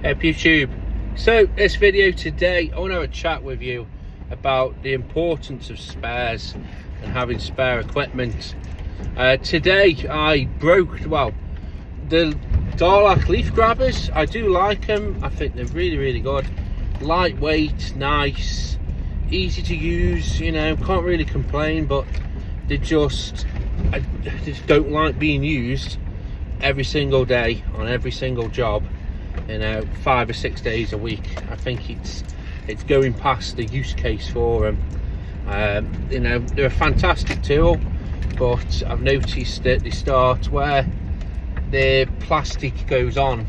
Hey YouTube. So this video today, I want to have a chat with you about the importance of spares and having spare equipment. Today I broke, the Darlac leaf grabbers. I do like them. I think they're really good. Lightweight, nice, easy to use, can't really complain, but I just don't like being used every single day on every single job, 5 or 6 days a week. I think it's going past the use case for them. They're a fantastic tool, but I've noticed that they start where the plastic goes on,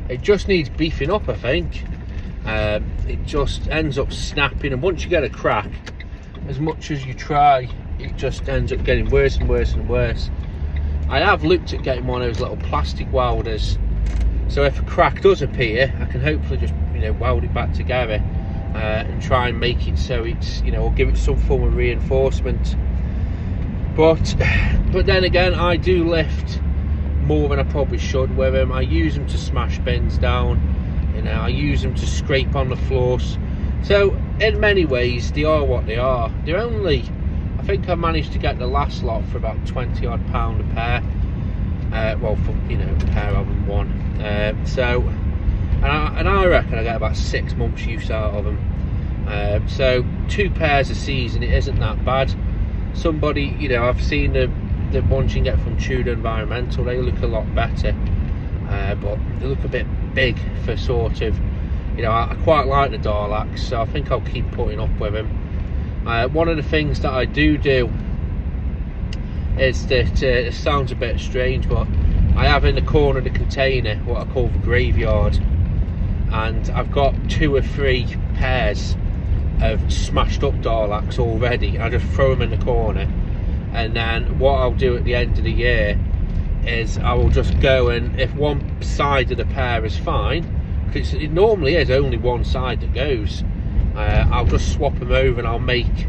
it just needs beefing up. I think it just ends up snapping, and once you get a crack, as much as you try, it just ends up getting worse and worse and worse. I have looked at getting one of those little plastic welders, so if a crack does appear, I can hopefully just weld it back together and try and make it so it's or give it some form of reinforcement. But then again, I do lift more than I probably should with them. I use them to smash bins down, I use them to scrape on the floors. So in many ways they are what they are. They're only, I think I managed to get the last lot for about £20 odd a pair. For a pair of them, one. And I reckon I get about 6 months use out of them. So 2 pairs a season, it isn't that bad. Somebody, I've seen the ones you can get from Tudor Environmental, they look a lot better, but they look a bit big for sort of, I quite like the Darlacs, so I think I'll keep putting up with them. One of the things that I do is that, it sounds a bit strange, but I have in the corner of the container what I call the graveyard, and I've got 2 or 3 pairs of smashed up Darlacs already. I just throw them in the corner, and then what I'll do at the end of the year is I will just go, and if one side of the pair is fine, because it normally is only one side that goes, I'll just swap them over and I'll make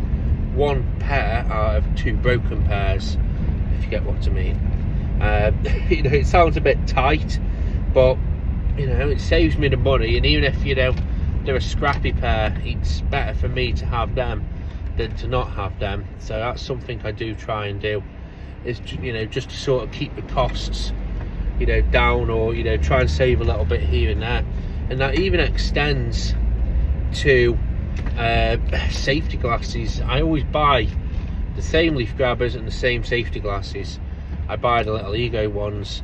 1 pair out of 2 broken pairs, if you get what I mean. It sounds a bit tight, but it saves me the money, and even if they're a scrappy pair, it's better for me to have them than to not have them. So that's something I do try and do, is just to sort of keep the costs down, or try and save a little bit here and there. And that even extends to safety glasses. I always buy the same leaf grabbers and the same safety glasses. I buy the little Ego ones,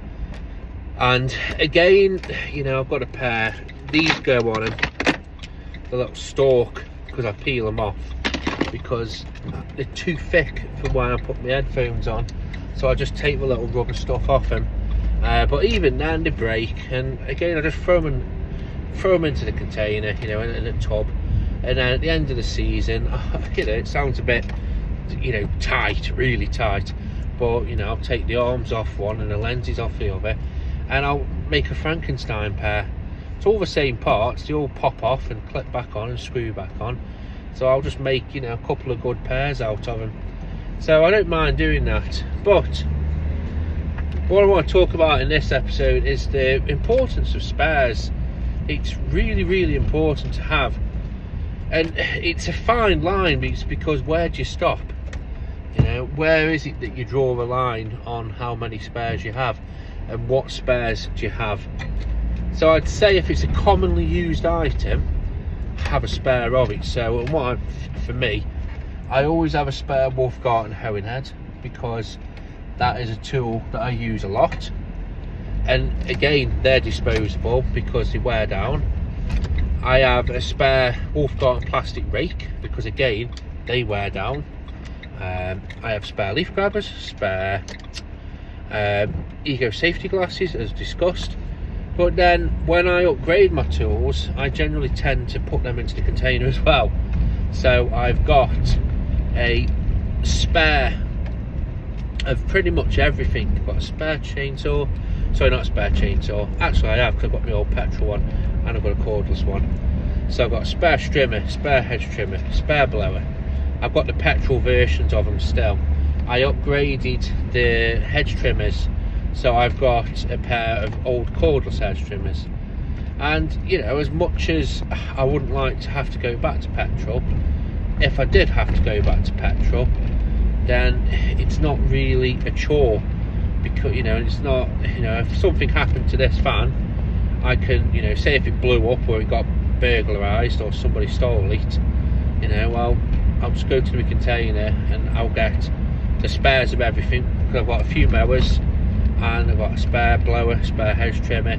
and again, I've got a pair. These go on them, the little stalk, because I peel them off because they're too thick for when I put my headphones on, so I just take the little rubber stuff off them. But even then they break, and again I just throw them into the container, in a tub, and then at the end of the season, it sounds a bit tight, really tight, but I'll take the arms off one and the lenses off the other, and I'll make a Frankenstein pair. It's all the same parts, they all pop off and clip back on and screw back on, so I'll just make a couple of good pairs out of them. So I don't mind doing that. But what I want to talk about in this episode is the importance of spares. It's really important to have, and it's a fine line, because where do you stop? Where is it that you draw the line on how many spares you have, and what spares do you have? So I'd say if it's a commonly used item, have a spare of it. So for me, I always have a spare Wolfgarten hoeing head, because that is a tool that I use a lot, and again they're disposable because they wear down. I have a spare Wolfgarten plastic rake, because again they wear down. I have spare leaf grabbers, spare Ego safety glasses as discussed. But then when I upgrade my tools, I generally tend to put them into the container as well. So I've got a spare of pretty much everything. I've got a spare chainsaw, sorry, not a spare chainsaw, actually I have, because I've got my old petrol one and I've got a cordless one. So I've got a spare trimmer, spare hedge trimmer, spare blower. I've got the petrol versions of them still. I upgraded the hedge trimmers, so I've got a pair of old cordless hedge trimmers. And you know, as much as I wouldn't like to have to go back to petrol, if I did have to go back to petrol, then it's not really a chore, because you know, it's not, you know, if something happened to this van, I can, you know, say if it blew up or it got burglarized or somebody stole it, you know, well, I'll just go to the container and I'll get the spares of everything, because I've got a few mowers and I've got a spare blower, spare house trimmer,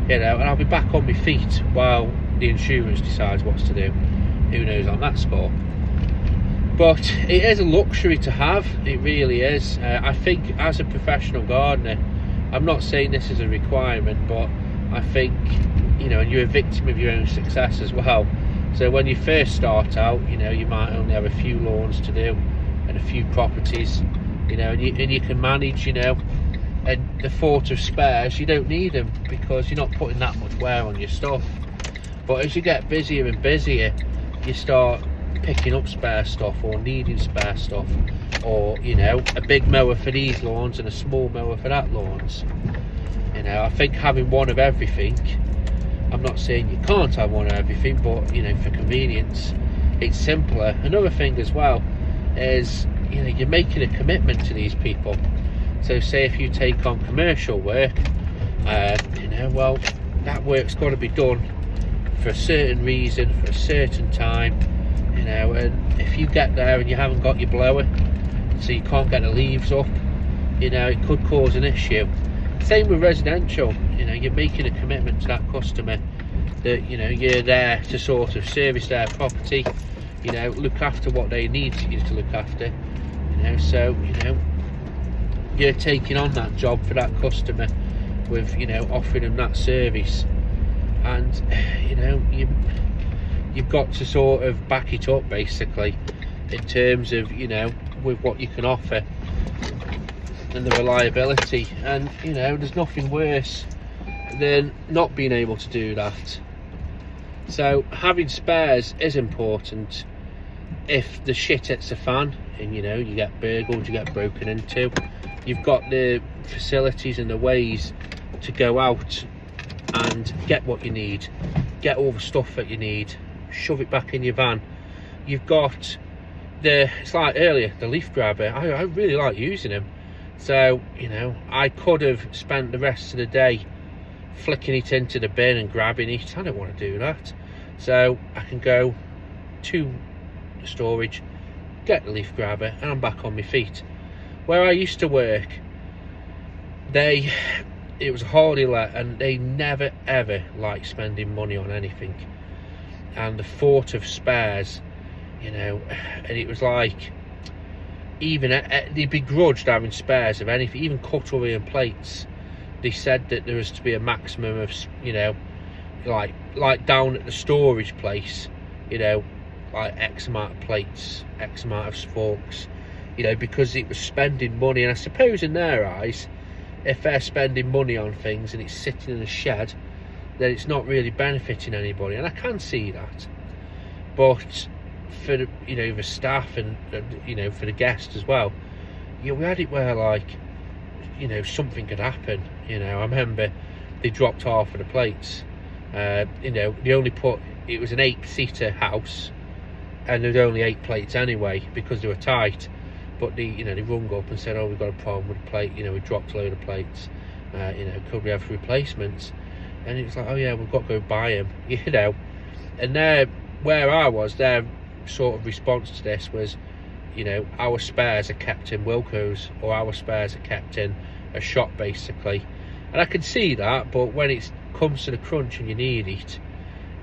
you know, and I'll be back on my feet while the insurance decides what's to do. Who knows on that score? But it is a luxury to have, it really is. I think as a professional gardener, I'm not saying this is a requirement, but I think, you know, you're a victim of your own success as well. So when you first start out, you know, you might only have a few lawns to do and a few properties, you know, and you can manage, you know, and the thought of spares, you don't need them because you're not putting that much wear on your stuff. But as you get busier and busier, you start picking up spare stuff or needing spare stuff, or you know, a big mower for these lawns and a small mower for that lawns. You know, I think having one of everything, I'm not saying you can't have one of everything, but you know, for convenience, it's simpler. Another thing as well is, you know, you're making a commitment to these people. So say if you take on commercial work, you know, well, that work's got to be done for a certain reason, for a certain time, you know, and if you get there and you haven't got your blower, so you can't get the leaves up, you know, it could cause an issue. Same with residential, you know, you're making a commitment to that customer that, you know, you're there to sort of service their property, you know, look after what they need you to look after, you know, so, you know, you're taking on that job for that customer with, you know, offering them that service. And you know, you've got to sort of back it up basically in terms of, you know, with what you can offer and the reliability. And you know, there's nothing worse than not being able to do that. So having spares is important. If the shit hits a fan and, you know, you get burgled, you get broken into, you've got the facilities and the ways to go out and get what you need, get all the stuff that you need, shove it back in your van. You've got it's like earlier, the leaf grabber. I really like using them. So, you know, I could have spent the rest of the day flicking it into the bin and grabbing it. I don't want to do that. So I can go to the storage, get the leaf grabber, and I'm back on my feet. Where I used to work, it was a holiday let, and they never ever liked spending money on anything. And the thought of spares, you know, and it was like, even they begrudged having spares of anything, even cutlery and plates. They said that there was to be a maximum of, you know, like down at the storage place, you know, like X amount of plates, X amount of forks, you know, because it was spending money. And I suppose in their eyes, if they're spending money on things and it's sitting in a shed, then it's not really benefiting anybody. And I can see that. But for the, you know, the staff and you know, for the guests as well, you know, we had it where, like, you know, something could happen. You know, I remember they dropped half of the plates. You know, they only put, it was an 8-seater house, and there was only 8 plates anyway because they were tight. But you know, they rung up and said, "Oh, we've got a problem with the plate. You know, we dropped a load of plates. You know, could we have replacements?" And it was like, "Oh yeah, we've got to go buy them." You know, and where I was, their sort of response to this was, you know, our spares are kept in Wilco's, or our spares are kept in a shop basically. And I can see that, but when it comes to the crunch and you need it,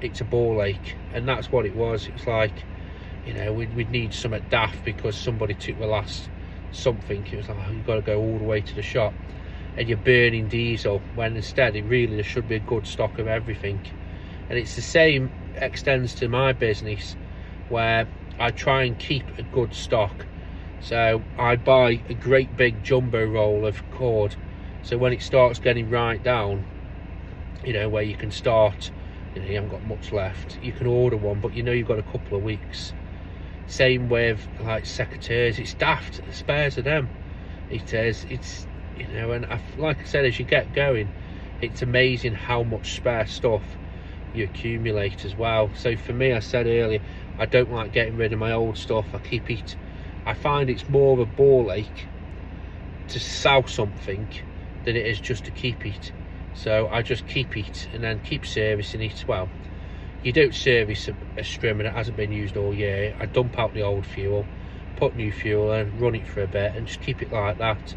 it's a ball ache. And that's what it was. It was like, you know, we'd need something daft because somebody took the last something. It was like, oh, you've got to go all the way to the shop, and you're burning diesel, when instead there should be a good stock of everything. And it's the same extends to my business, where I try and keep a good stock. So I buy a great big jumbo roll of cord, so when it starts getting right down, you know, where you can start, you know, you haven't got much left, you can order one, but you know you've got a couple of weeks. Same with like secateurs. It's daft, the spares of them. It is, it's, you know, and like I said, as you get going, it's amazing how much spare stuff you accumulate as well. So for me, I said earlier, I don't like getting rid of my old stuff. I keep it. I find it's more of a ball ache to sell something than it is just to keep it. So I just keep it and then keep servicing it. Well, you don't service a strimmer that hasn't been used all year. I dump out the old fuel, put new fuel in, run it for a bit, and just keep it like that.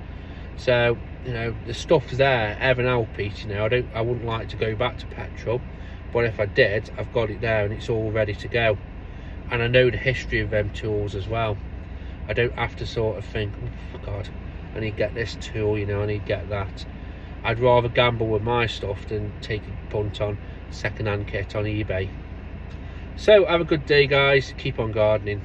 So, you know, the stuff's there, heaven help it. You know, I wouldn't like to go back to petrol, but if I did, I've got it there and it's all ready to go. And I know the history of them tools as well. I don't have to sort of think, oh God, I need to get this tool, you know, I need to get that. I'd rather gamble with my stuff than take a punt on second-hand kit on eBay. So have a good day, guys. Keep on gardening.